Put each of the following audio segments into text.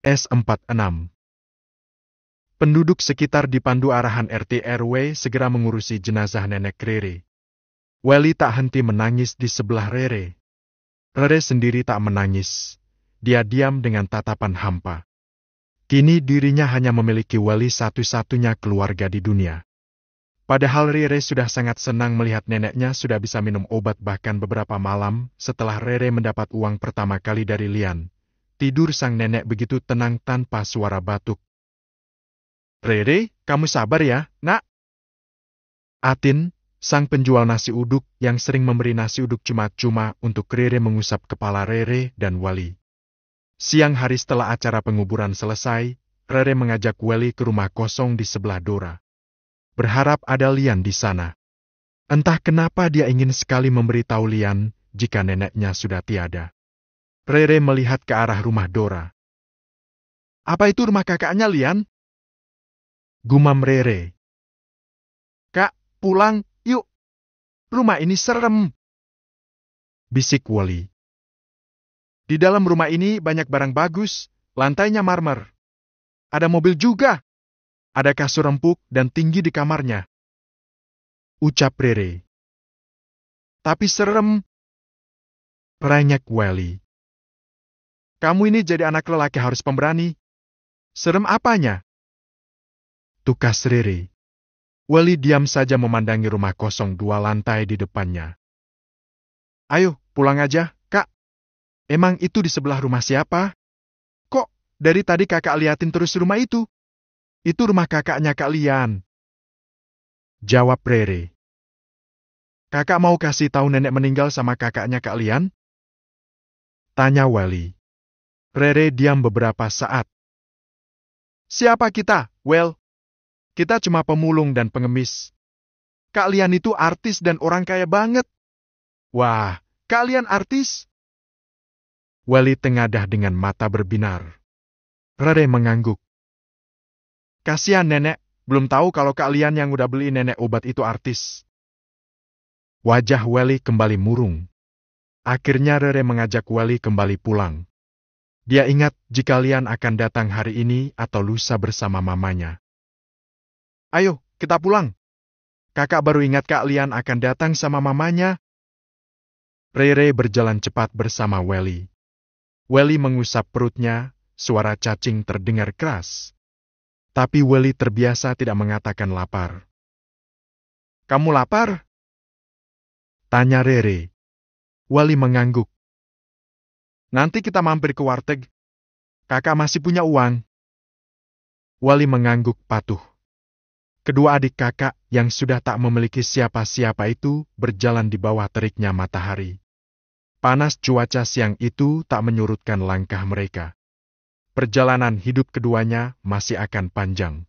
S46. Penduduk sekitar dipandu arahan RT RW segera mengurusi jenazah nenek Rere. Welly tak henti menangis di sebelah Rere. Rere sendiri tak menangis. Dia diam dengan tatapan hampa. Kini dirinya hanya memiliki Welly satu-satunya keluarga di dunia. Padahal Rere sudah sangat senang melihat neneknya sudah bisa minum obat bahkan beberapa malam setelah Rere mendapat uang pertama kali dari Lian. Tidur sang nenek begitu tenang tanpa suara batuk. "Rere, kamu sabar ya, nak." Atin, sang penjual nasi uduk yang sering memberi nasi uduk cuma-cuma untuk Rere mengusap kepala Rere dan Welly. Siang hari setelah acara penguburan selesai, Rere mengajak Welly ke rumah kosong di sebelah Dora. Berharap ada Lian di sana. Entah kenapa dia ingin sekali memberitahu Lian jika neneknya sudah tiada. Rere melihat ke arah rumah Dora. "Apa itu rumah kakaknya, Lian?" gumam Rere. "Kak, pulang, yuk. Rumah ini serem," bisik Welly. "Di dalam rumah ini banyak barang bagus, lantainya marmer. Ada mobil juga. Ada kasur empuk dan tinggi di kamarnya," ucap Rere. "Tapi serem," peranyek Welly. "Kamu ini jadi anak lelaki harus pemberani. Serem apanya?" tukas Rere. Welly diam saja memandangi rumah kosong 2 lantai di depannya. "Ayo, pulang aja, Kak. Emang itu di sebelah rumah siapa? Kok dari tadi kakak liatin terus rumah itu? Itu rumah kakaknya Kak Lian," jawab Rere. "Kakak mau kasih tahu nenek meninggal sama kakaknya Kak Lian?" tanya Welly. Rere diam beberapa saat. "Siapa kita, Well? Kita cuma pemulung dan pengemis. Kak Lian itu artis dan orang kaya banget." "Wah, Kak Lian artis?" Welly tengadah dengan mata berbinar. Rere mengangguk. "Kasihan nenek, belum tahu kalau Kak Lian yang udah beli nenek obat itu artis." Wajah Welly kembali murung. Akhirnya Rere mengajak Welly kembali pulang. Dia ingat jika Lian akan datang hari ini atau lusa bersama mamanya. "Ayo, kita pulang. Kakak baru ingat Kak Lian akan datang sama mamanya." Rere berjalan cepat bersama Welly. Welly mengusap perutnya, suara cacing terdengar keras. Tapi Welly terbiasa tidak mengatakan lapar. "Kamu lapar?" tanya Rere. Welly mengangguk. "Nanti kita mampir ke warteg. Kakak masih punya uang." Welly mengangguk patuh. Kedua adik kakak yang sudah tak memiliki siapa-siapa itu berjalan di bawah teriknya matahari. Panas cuaca siang itu tak menyurutkan langkah mereka. Perjalanan hidup keduanya masih akan panjang.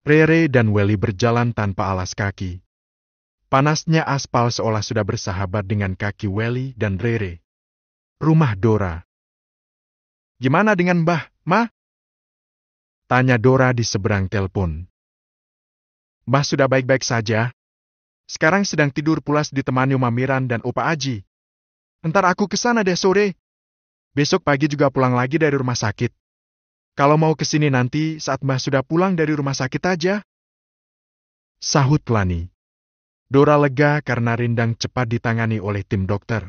Rere dan Welly berjalan tanpa alas kaki. Panasnya aspal seolah sudah bersahabat dengan kaki Welly dan Rere. Rumah Dora. "Gimana dengan Mbah, Ma?" tanya Dora di seberang telepon. "Mbah sudah baik-baik saja. Sekarang sedang tidur pulas ditemani Oma Miran dan Opa Aji. Entar aku ke sana deh sore. Besok pagi juga pulang lagi dari rumah sakit. Kalau mau ke sini nanti saat Mbah sudah pulang dari rumah sakit aja," sahut Lani. Dora lega karena Rindang cepat ditangani oleh tim dokter.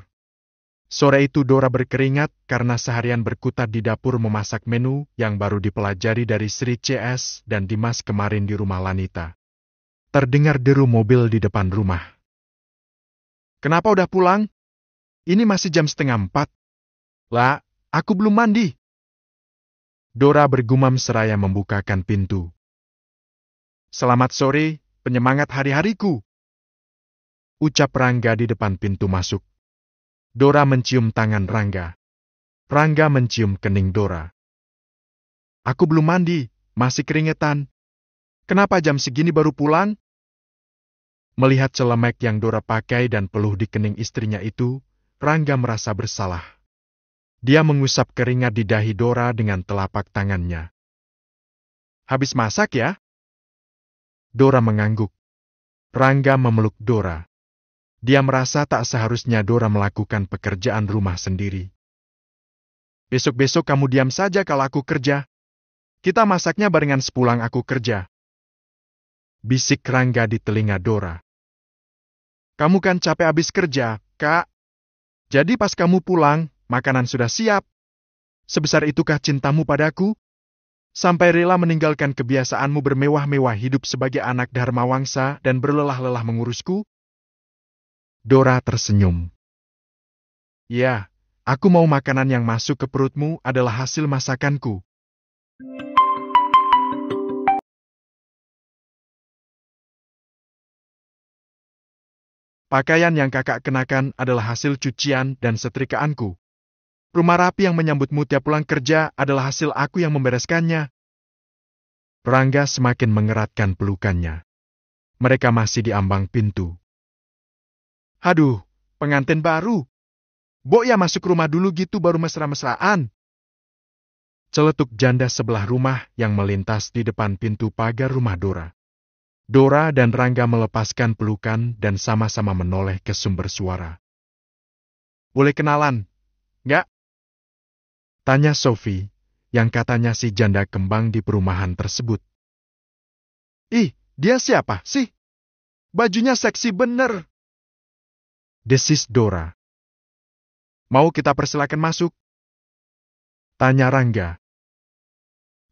Sore itu Dora berkeringat karena seharian berkutat di dapur memasak menu yang baru dipelajari dari Sri CS dan Dimas kemarin di rumah Lanita. Terdengar deru mobil di depan rumah. "Kenapa udah pulang? Ini masih jam 3:30. Lah, aku belum mandi." Dora bergumam seraya membukakan pintu. "Selamat sore, penyemangat hari-hariku," ucap Rangga di depan pintu masuk. Dora mencium tangan Rangga. Rangga mencium kening Dora. "Aku belum mandi, masih keringetan. Kenapa jam segini baru pulang?" Melihat celemek yang Dora pakai dan peluh di kening istrinya itu, Rangga merasa bersalah. Dia mengusap keringat di dahi Dora dengan telapak tangannya. "Habis masak ya?" Dora mengangguk. Rangga memeluk Dora. Dia merasa tak seharusnya Dora melakukan pekerjaan rumah sendiri. Besok-besok kamu diam saja kalau aku kerja. Kita masaknya barengan sepulang aku kerja. Bisik Rangga di telinga Dora. Kamu kan capek habis kerja, Kak. Jadi pas kamu pulang, makanan sudah siap. Sebesar itukah cintamu padaku? Sampai rela meninggalkan kebiasaanmu bermewah-mewah hidup sebagai anak Dharma Wangsa dan berlelah-lelah mengurusku? Dora tersenyum. Ya, aku mau makanan yang masuk ke perutmu adalah hasil masakanku. Pakaian yang kakak kenakan adalah hasil cucian dan setrikaanku. Rumah rapi yang menyambutmu tiap pulang kerja adalah hasil aku yang membereskannya. Rangga semakin mengeratkan pelukannya. Mereka masih di ambang pintu. Haduh, pengantin baru. Bok ya masuk rumah dulu gitu baru mesra-mesraan. Celetuk janda sebelah rumah yang melintas di depan pintu pagar rumah Dora. Dora dan Rangga melepaskan pelukan dan sama-sama menoleh ke sumber suara. Boleh kenalan, nggak? Tanya Sophie, yang katanya si janda kembang di perumahan tersebut. Ih, dia siapa sih? Bajunya seksi bener. Desis Dora. Mau kita persilakan masuk? Tanya Rangga.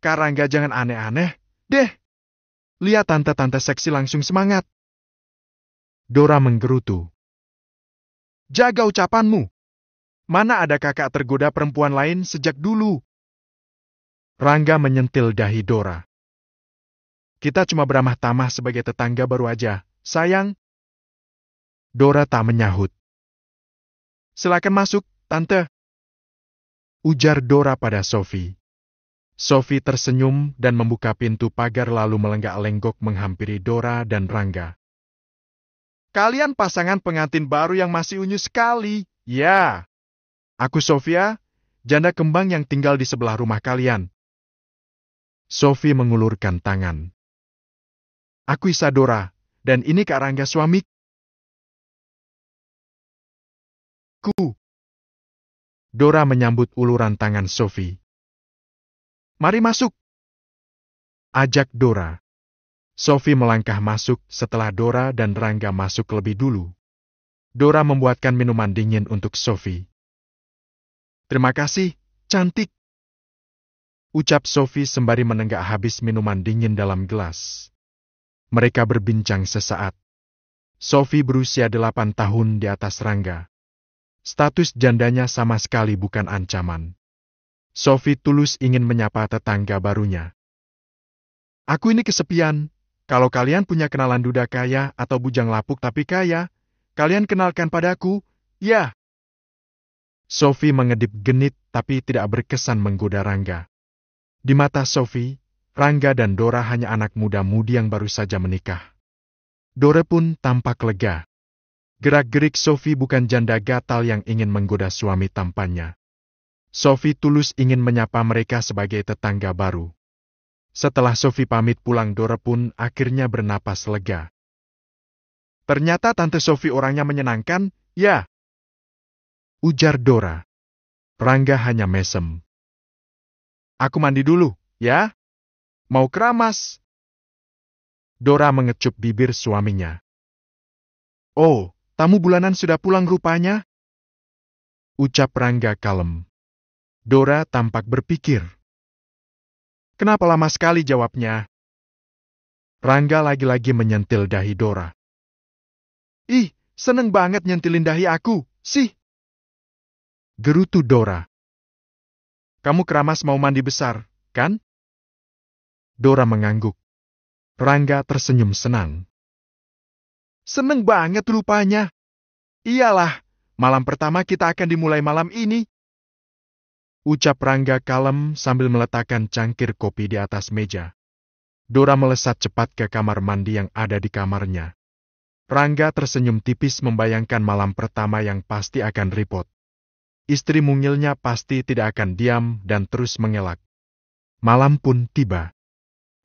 Kak Rangga jangan aneh-aneh, deh. Lihat tante-tante seksi langsung semangat. Dora menggerutu. Jaga ucapanmu. Mana ada kakak tergoda perempuan lain sejak dulu? Rangga menyentil dahi Dora. Kita cuma beramah tamah sebagai tetangga baru aja, sayang. Dora tak menyahut. Silakan masuk, tante. Ujar Dora pada Sophie. Sophie tersenyum dan membuka pintu pagar lalu melenggak-lenggok menghampiri Dora dan Rangga. Kalian pasangan pengantin baru yang masih unyu sekali. Ya. Aku Sophia, janda kembang yang tinggal di sebelah rumah kalian. Sophie mengulurkan tangan. Aku Isadora, dan ini Kak Rangga suamiku. Dora menyambut uluran tangan Sophie. Mari masuk. Ajak Dora. Sophie melangkah masuk setelah Dora dan Rangga masuk lebih dulu. Dora membuatkan minuman dingin untuk Sophie. Terima kasih, cantik. Ucap Sophie sembari menenggak habis minuman dingin dalam gelas. Mereka berbincang sesaat. Sophie berusia 8 tahun di atas Rangga. Status jandanya sama sekali bukan ancaman. Sophie tulus ingin menyapa tetangga barunya. Aku ini kesepian. Kalau kalian punya kenalan duda kaya atau bujang lapuk tapi kaya, kalian kenalkan padaku, ya. Sophie mengedip genit tapi tidak berkesan menggoda Rangga. Di mata Sophie, Rangga dan Dora hanya anak muda-mudi yang baru saja menikah. Dora pun tampak lega. Gerak-gerik Sophie bukan janda gatal yang ingin menggoda suami tampannya. Sophie tulus ingin menyapa mereka sebagai tetangga baru. Setelah Sophie pamit pulang, Dora pun akhirnya bernapas lega. Ternyata Tante Sophie orangnya menyenangkan, ya? Ujar Dora. Rangga hanya mesem. Aku mandi dulu, ya? Mau keramas? Dora mengecup bibir suaminya. Oh, tamu bulanan sudah pulang rupanya? Ucap Rangga kalem. Dora tampak berpikir. Kenapa lama sekali jawabnya? Rangga lagi-lagi menyentil dahi Dora. Ih, seneng banget nyentilin dahi aku, sih. Gerutu Dora. Kamu keramas mau mandi besar, kan? Dora mengangguk. Rangga tersenyum senang. Seneng banget rupanya. Iyalah, malam pertama kita akan dimulai malam ini. Ucap Rangga kalem sambil meletakkan cangkir kopi di atas meja. Dora melesat cepat ke kamar mandi yang ada di kamarnya. Rangga tersenyum tipis membayangkan malam pertama yang pasti akan repot. Istri mungilnya pasti tidak akan diam dan terus mengelak. Malam pun tiba.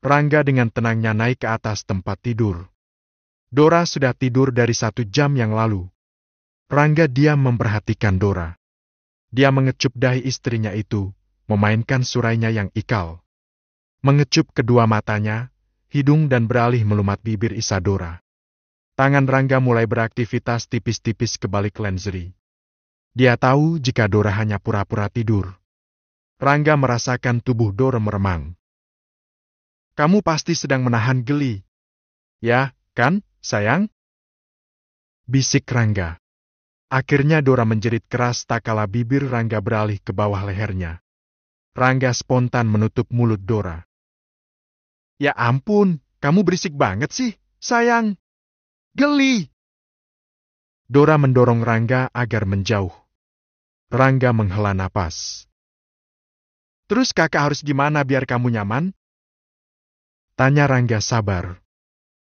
Rangga dengan tenangnya naik ke atas tempat tidur. Dora sudah tidur dari 1 jam yang lalu. Rangga diam memperhatikan Dora. Dia mengecup dahi istrinya itu, memainkan surainya yang ikal. Mengecup kedua matanya, hidung dan beralih melumat bibir Isadora. Tangan Rangga mulai beraktivitas tipis-tipis ke balik lenjeri. Dia tahu jika Dora hanya pura-pura tidur. Rangga merasakan tubuh Dora meremang. Kamu pasti sedang menahan geli. Ya, kan, sayang? Bisik Rangga. Akhirnya Dora menjerit keras tak kala bibir Rangga beralih ke bawah lehernya. Rangga spontan menutup mulut Dora. Ya ampun, kamu berisik banget sih, sayang. Geli! Dora mendorong Rangga agar menjauh. Rangga menghela napas. Terus kakak harus gimana biar kamu nyaman? Tanya Rangga sabar.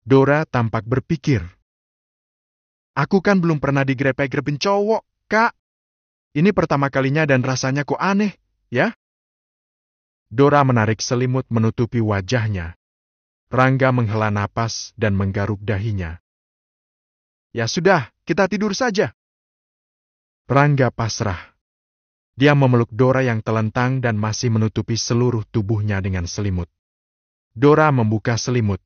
Dora tampak berpikir. Aku kan belum pernah digrepe-grepin cowok, Kak. Ini pertama kalinya dan rasanya kok aneh, ya? Dora menarik selimut menutupi wajahnya. Rangga menghela napas dan menggaruk dahinya. Ya sudah, kita tidur saja. Rangga pasrah. Dia memeluk Dora yang telentang dan masih menutupi seluruh tubuhnya dengan selimut. Dora membuka selimut.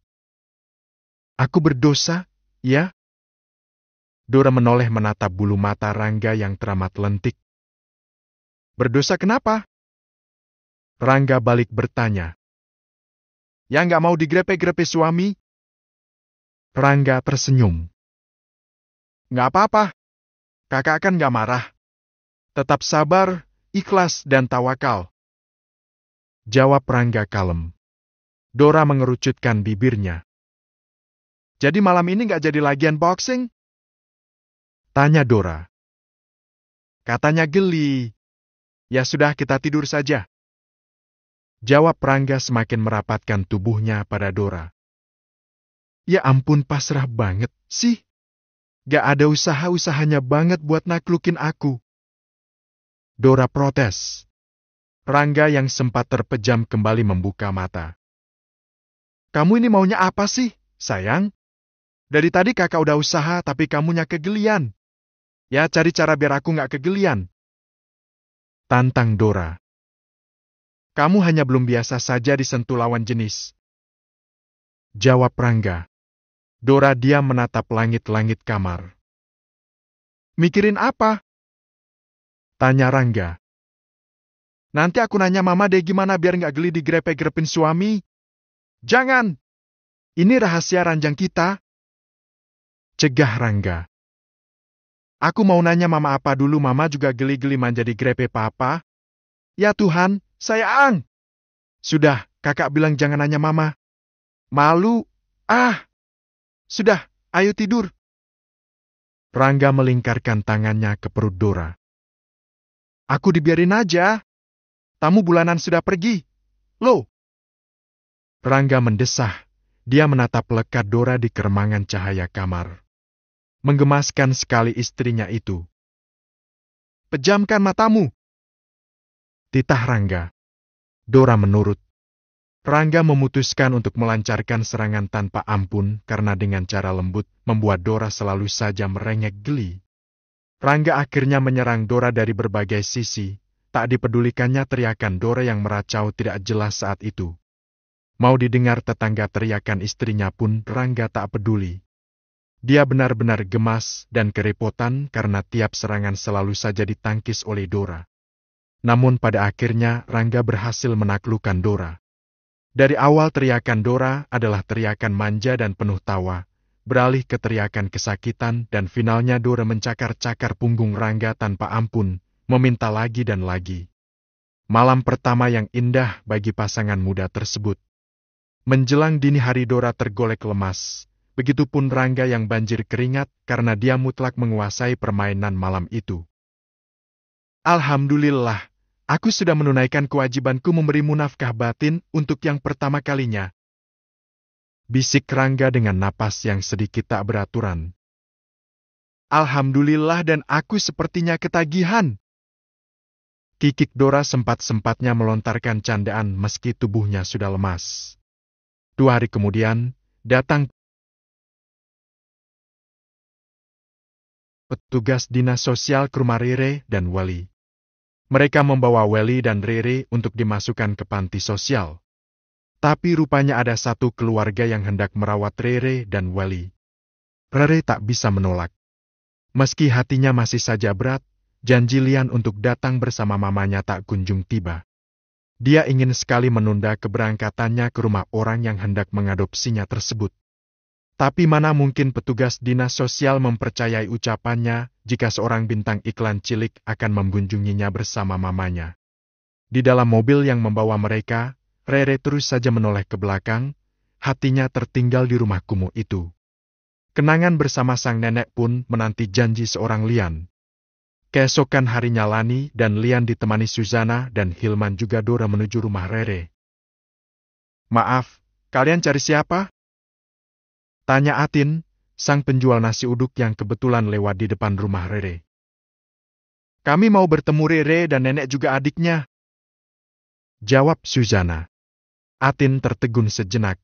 Aku berdosa, ya? Dora menoleh menatap bulu mata Rangga yang teramat lentik. Berdosa kenapa? Rangga balik bertanya. Ya nggak mau digrepe-grepe suami? Rangga tersenyum. Nggak apa-apa. Kakak kan nggak marah. Tetap sabar, ikhlas, dan tawakal. Jawab Rangga kalem. Dora mengerucutkan bibirnya. Jadi malam ini nggak jadi lagian boxing? Tanya Dora. Katanya geli. Ya sudah, kita tidur saja. Jawab Rangga semakin merapatkan tubuhnya pada Dora. Ya ampun, pasrah banget sih. Gak ada usaha-usahanya banget buat naklukin aku. Dora protes. Rangga yang sempat terpejam kembali membuka mata. Kamu ini maunya apa sih, sayang? Dari tadi kakak udah usaha tapi kamunya kegelian. Ya cari cara biar aku gak kegelian. Tantang Dora. Kamu hanya belum biasa saja disentuh lawan jenis. Jawab Rangga. Dora diam menatap langit-langit kamar. Mikirin apa? Tanya Rangga. Nanti aku nanya mama deh gimana biar gak geli digrepe-grepin suami. Jangan! Ini rahasia ranjang kita. Cegah Rangga. Aku mau nanya mama apa dulu, mama juga geli-geli manja digrepe papa. Ya Tuhan, sayang! Sudah, kakak bilang jangan nanya mama. Malu. Sudah, ayo tidur. Rangga melingkarkan tangannya ke perut Dora. Aku dibiarin aja. Tamu bulanan sudah pergi. Loh. Rangga mendesah. Dia menatap lekat Dora di keremangan cahaya kamar. Menggemaskan sekali istrinya itu. Pejamkan matamu. Titah Rangga. Dora menurut. Rangga memutuskan untuk melancarkan serangan tanpa ampun karena dengan cara lembut membuat Dora selalu saja merengek geli. Rangga akhirnya menyerang Dora dari berbagai sisi. Tak dipedulikannya teriakan Dora yang meracau tidak jelas saat itu. Mau didengar tetangga teriakan istrinya pun Rangga tak peduli. Dia benar-benar gemas dan kerepotan karena tiap serangan selalu saja ditangkis oleh Dora. Namun pada akhirnya Rangga berhasil menaklukkan Dora. Dari awal teriakan Dora adalah teriakan manja dan penuh tawa, beralih ke teriakan kesakitan dan finalnya Dora mencakar-cakar punggung Rangga tanpa ampun, meminta lagi dan lagi. Malam pertama yang indah bagi pasangan muda tersebut. Menjelang dini hari Dora tergolek lemas. Begitupun Rangga yang banjir keringat karena dia mutlak menguasai permainan malam itu. Alhamdulillah, aku sudah menunaikan kewajibanku memberimu nafkah batin untuk yang pertama kalinya. Bisik Rangga dengan napas yang sedikit tak beraturan. Alhamdulillah dan aku sepertinya ketagihan. Kikik Dora sempat-sempatnya melontarkan candaan meski tubuhnya sudah lemas. 2 hari kemudian, datang petugas dinas sosial ke rumah Rere dan Wali. Mereka membawa Welly dan Rere untuk dimasukkan ke panti sosial. Tapi rupanya ada satu keluarga yang hendak merawat Rere dan Welly. Rere tak bisa menolak. Meski hatinya masih saja berat, janji Lian untuk datang bersama mamanya tak kunjung tiba. Dia ingin sekali menunda keberangkatannya ke rumah orang yang hendak mengadopsinya tersebut. Tapi mana mungkin petugas dinas sosial mempercayai ucapannya jika seorang bintang iklan cilik akan mengunjunginya bersama mamanya. Di dalam mobil yang membawa mereka, Rere terus saja menoleh ke belakang, hatinya tertinggal di rumah kumuh itu. Kenangan bersama sang nenek pun menanti janji seorang Lian. Keesokan harinya Lani dan Lian ditemani Suzana dan Hilman juga Dora menuju rumah Rere. "Maaf, kalian cari siapa?" tanya Atin, sang penjual nasi uduk yang kebetulan lewat di depan rumah Rere. "Kami mau bertemu Rere dan nenek juga adiknya," jawab Suzana. Atin tertegun sejenak.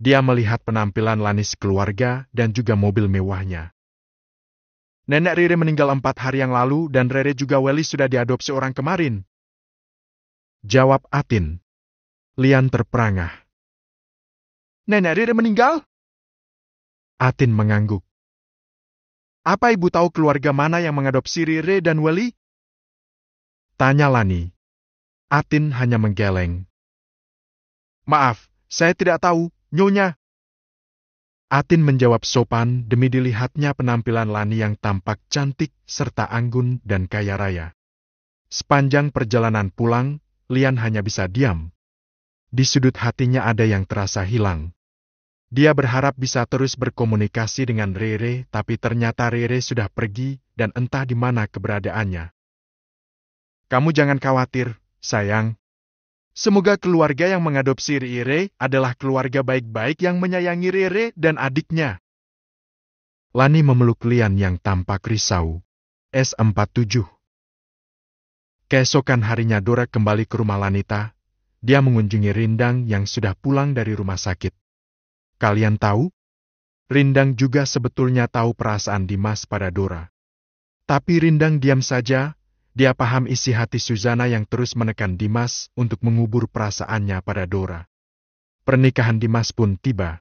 Dia melihat penampilan Lani sekeluarga dan juga mobil mewahnya. "Nenek Rere meninggal 4 hari yang lalu dan Rere juga Welly sudah diadopsi orang kemarin," jawab Atin. Lian terperangah. "Nenek Rere meninggal?" Atin mengangguk. "Apa ibu tahu keluarga mana yang mengadopsi Rere dan Welly?" tanya Lani. Atin hanya menggeleng. "Maaf, saya tidak tahu, Nyonya." Atin menjawab sopan demi dilihatnya penampilan Lani yang tampak cantik serta anggun dan kaya raya. Sepanjang perjalanan pulang, Lian hanya bisa diam. Di sudut hatinya ada yang terasa hilang. Dia berharap bisa terus berkomunikasi dengan Rere, tapi ternyata Rere sudah pergi dan entah di mana keberadaannya. "Kamu jangan khawatir, sayang. Semoga keluarga yang mengadopsi Rere adalah keluarga baik-baik yang menyayangi Rere dan adiknya." Lani memeluk Lian yang tampak risau. S47. Keesokan harinya Dora kembali ke rumah Lanita. Dia mengunjungi Rindang yang sudah pulang dari rumah sakit. Kalian tahu? Rindang juga sebetulnya tahu perasaan Dimas pada Dora. Tapi Rindang diam saja. Dia paham isi hati Suzana yang terus menekan Dimas untuk mengubur perasaannya pada Dora. Pernikahan Dimas pun tiba.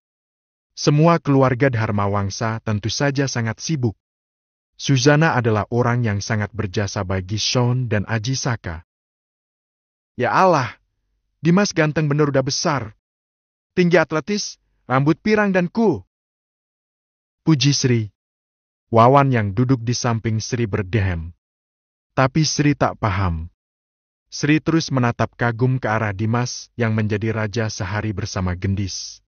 Semua keluarga Dharma Wangsa tentu saja sangat sibuk. Suzana adalah orang yang sangat berjasa bagi Sean dan Aji Saka. "Ya Allah, Dimas ganteng bener udah besar. Tinggi atletis, rambut pirang dan cool," puji Sri. Wawan yang duduk di samping Sri berdehem. Tapi Sri tak paham. Sri terus menatap kagum ke arah Dimas yang menjadi raja sehari bersama Gendis.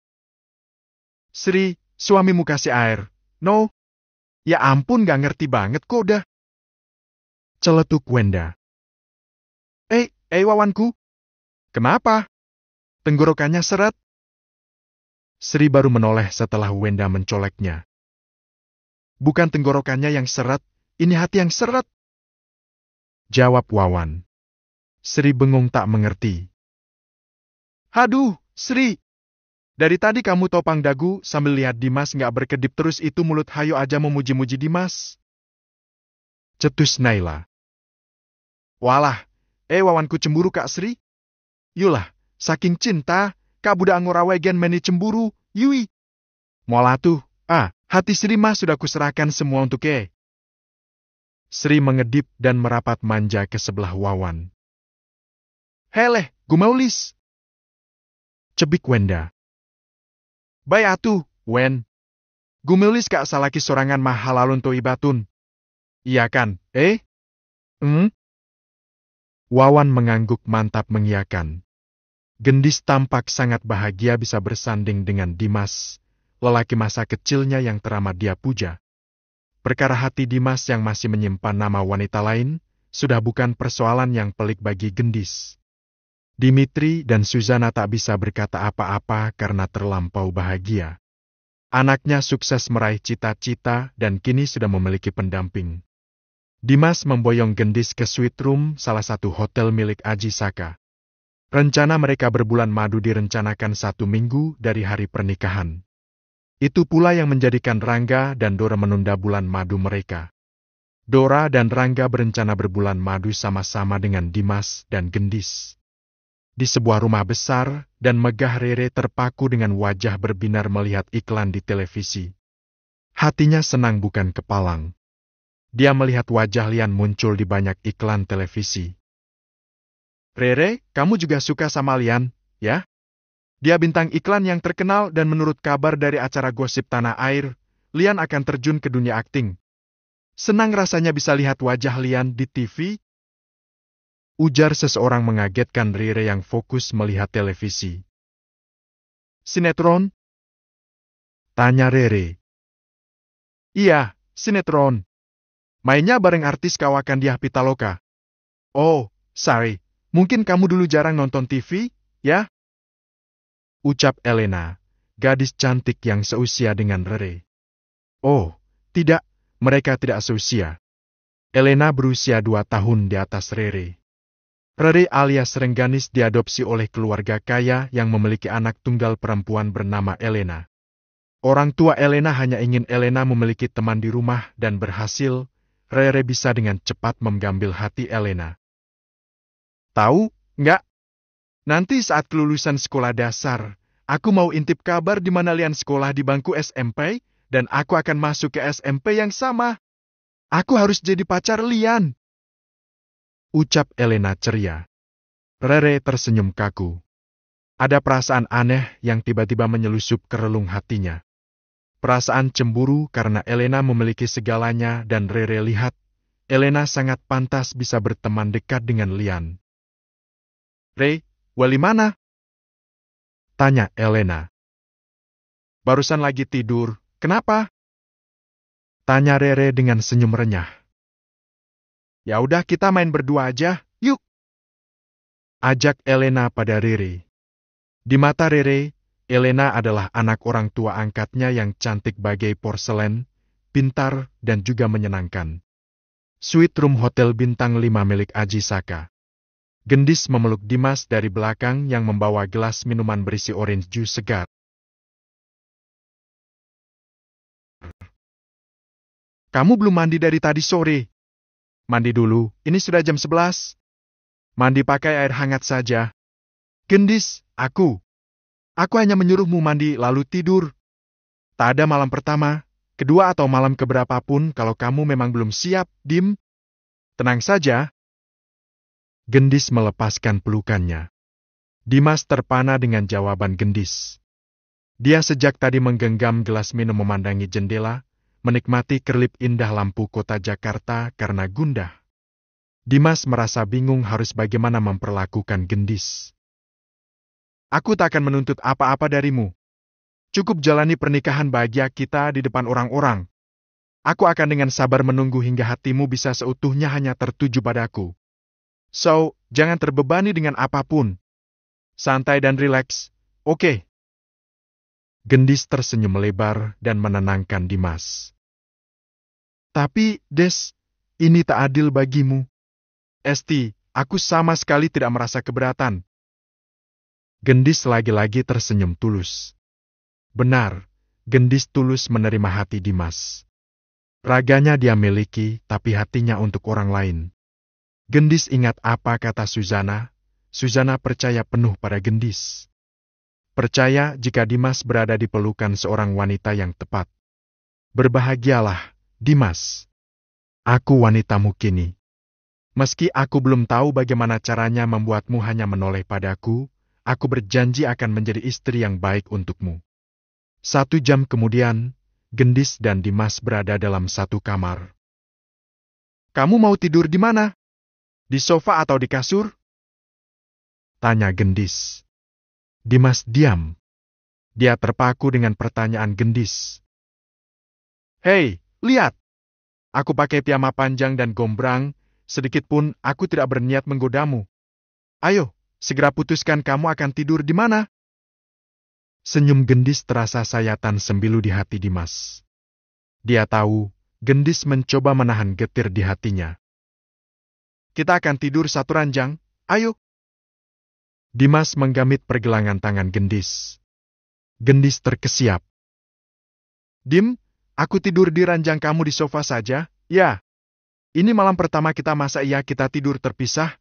"Sri, suamimu kasih air." "No." "Ya ampun, gak ngerti banget kok dah," celetuk Wenda. Wawanku. Kenapa? Tenggorokannya seret." Sri baru menoleh setelah Wenda mencoleknya. "Bukan tenggorokannya yang seret, ini hati yang seret," jawab Wawan. Sri bengong tak mengerti. "Haduh, Sri. Dari tadi kamu topang dagu sambil lihat Dimas nggak berkedip terus itu mulut hayo aja memuji-muji Dimas," cetus Naila. "Walah, Wawanku cemburu Kak Sri. Yulah, saking cinta, Kak budak ngorawegen meni cemburu, yui. Mola tuh, hati Sri mah sudah kuserahkan semua untuk Sri mengedip dan merapat manja ke sebelah Wawan. "Heleh, gumaulis," cebik Wenda. "Bay atuh, Wen. Gumaulis Kak salaki sorangan mah halalun to ibatun. Iya kan, Wawan mengangguk mantap mengiyakan. Gendis tampak sangat bahagia bisa bersanding dengan Dimas, lelaki masa kecilnya yang teramat dia puja. Perkara hati Dimas yang masih menyimpan nama wanita lain, sudah bukan persoalan yang pelik bagi Gendis. Dimitri dan Suzana tak bisa berkata apa-apa karena terlampau bahagia. Anaknya sukses meraih cita-cita dan kini sudah memiliki pendamping. Dimas memboyong Gendis ke suite room salah satu hotel milik Aji Saka. Rencana mereka berbulan madu direncanakan 1 minggu dari hari pernikahan. Itu pula yang menjadikan Rangga dan Dora menunda bulan madu mereka. Dora dan Rangga berencana berbulan madu sama-sama dengan Dimas dan Gendis. Di sebuah rumah besar dan megah, Rere terpaku dengan wajah berbinar melihat iklan di televisi. Hatinya senang bukan kepalang. Dia melihat wajah Lian muncul di banyak iklan televisi. Rere, kamu juga suka sama Lian, ya? Dia bintang iklan yang terkenal dan menurut kabar dari acara gosip tanah air, Lian akan terjun ke dunia akting. Senang rasanya bisa lihat wajah Lian di TV. Ujar seseorang mengagetkan Rere yang fokus melihat televisi. Sinetron? Tanya Rere. Iya, sinetron. Mainnya bareng artis kawakan Diah Pitaloka. Oh, sorry. Mungkin kamu dulu jarang nonton TV, ya? Ucap Elena, gadis cantik yang seusia dengan Rere. Oh, tidak, mereka tidak seusia. Elena berusia 2 tahun di atas Rere. Rere alias Rengganis diadopsi oleh keluarga kaya yang memiliki anak tunggal perempuan bernama Elena. Orang tua Elena hanya ingin Elena memiliki teman di rumah dan berhasil, Rere bisa dengan cepat mengambil hati Elena. Tahu, nggak? Nanti saat kelulusan sekolah dasar, aku mau intip kabar di mana Lian sekolah di bangku SMP, dan aku akan masuk ke SMP yang sama. Aku harus jadi pacar Lian. Ucap Elena ceria. Rere tersenyum kaku. Ada perasaan aneh yang tiba-tiba menyelusup ke relung hatinya. Perasaan cemburu karena Elena memiliki segalanya dan Rere lihat, Elena sangat pantas bisa berteman dekat dengan Lian. Re, Wali mana? Tanya Elena. Barusan lagi tidur, kenapa? Tanya Rere dengan senyum renyah. Ya udah kita main berdua aja, yuk. Ajak Elena pada Rere. Di mata Rere, Elena adalah anak orang tua angkatnya yang cantik bagai porselen, pintar dan juga menyenangkan. Suite room hotel bintang 5 milik Aji Saka. Gendis memeluk Dimas dari belakang yang membawa gelas minuman berisi orange juice segar. Kamu belum mandi dari tadi sore. Mandi dulu, ini sudah jam 11. Mandi pakai air hangat saja. Gendis, aku hanya menyuruhmu mandi lalu tidur. Tak ada malam pertama, kedua atau malam keberapapun kalau kamu memang belum siap, Dim. Tenang saja. Gendis melepaskan pelukannya. Dimas terpana dengan jawaban Gendis. Dia sejak tadi menggenggam gelas minum memandangi jendela, menikmati kerlip indah lampu kota Jakarta karena gundah. Dimas merasa bingung harus bagaimana memperlakukan Gendis. Aku tak akan menuntut apa-apa darimu. Cukup jalani pernikahan bahagia kita di depan orang-orang. Aku akan dengan sabar menunggu hingga hatimu bisa seutuhnya hanya tertuju padaku. So, jangan terbebani dengan apapun. Santai dan rileks, oke? Gendis tersenyum lebar dan menenangkan Dimas. Tapi, Des, ini tak adil bagimu. Esti, aku sama sekali tidak merasa keberatan. Gendis lagi-lagi tersenyum tulus. Benar, Gendis tulus menerima hati Dimas. Raganya dia miliki, tapi hatinya untuk orang lain. Gendis ingat apa kata Suzana. Suzana percaya penuh pada Gendis. Percaya jika Dimas berada di pelukan seorang wanita yang tepat. Berbahagialah, Dimas. Aku wanitamu kini. Meski aku belum tahu bagaimana caranya membuatmu hanya menoleh padaku, aku berjanji akan menjadi istri yang baik untukmu. 1 jam kemudian, Gendis dan Dimas berada dalam satu kamar. Kamu mau tidur di mana? Di sofa atau di kasur? Tanya Gendis. Dimas diam. Dia terpaku dengan pertanyaan Gendis. Hei, lihat! Aku pakai piyama panjang dan gombrang, sedikitpun aku tidak berniat menggodamu. Ayo, segera putuskan kamu akan tidur di mana? Senyum Gendis terasa sayatan sembilu di hati Dimas. Dia tahu, Gendis mencoba menahan getir di hatinya. Kita akan tidur satu ranjang, ayo. Dimas menggamit pergelangan tangan Gendis. Gendis terkesiap. Dim, aku tidur di ranjang kamu di sofa saja, ya. Ini malam pertama kita, masa iya kita tidur terpisah?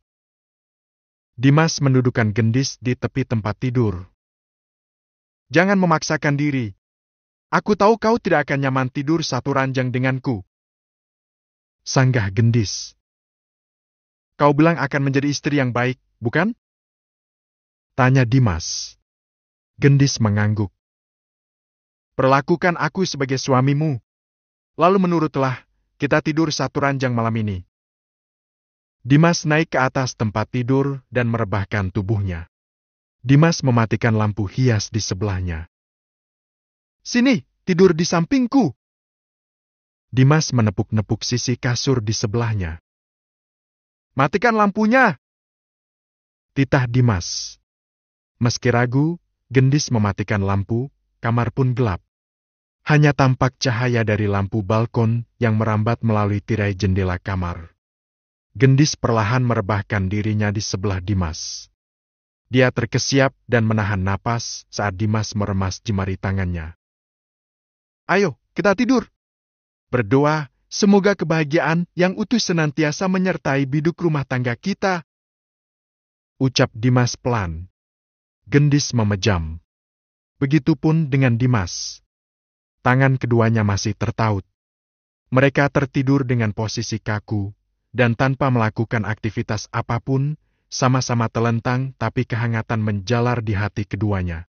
Dimas mendudukkan Gendis di tepi tempat tidur. Jangan memaksakan diri. Aku tahu kau tidak akan nyaman tidur satu ranjang denganku. Sanggah Gendis. Kau bilang akan menjadi istri yang baik, bukan? Tanya Dimas. Gendis mengangguk. Perlakukan aku sebagai suamimu. Lalu menurutlah, kita tidur satu ranjang malam ini. Dimas naik ke atas tempat tidur dan merebahkan tubuhnya. Dimas mematikan lampu hias di sebelahnya. Sini, tidur di sampingku. Dimas menepuk-nepuk sisi kasur di sebelahnya. Matikan lampunya. Titah Dimas. Meski ragu, Gendis mematikan lampu, kamar pun gelap. Hanya tampak cahaya dari lampu balkon yang merambat melalui tirai jendela kamar. Gendis perlahan merebahkan dirinya di sebelah Dimas. Dia terkesiap dan menahan napas saat Dimas meremas jemari tangannya. Ayo, kita tidur. Berdoa, semoga kebahagiaan yang utuh senantiasa menyertai biduk rumah tangga kita. Ucap Dimas pelan. Gendis memejam. Begitupun dengan Dimas. Tangan keduanya masih tertaut. Mereka tertidur dengan posisi kaku, dan tanpa melakukan aktivitas apapun, sama-sama telentang tapi kehangatan menjalar di hati keduanya.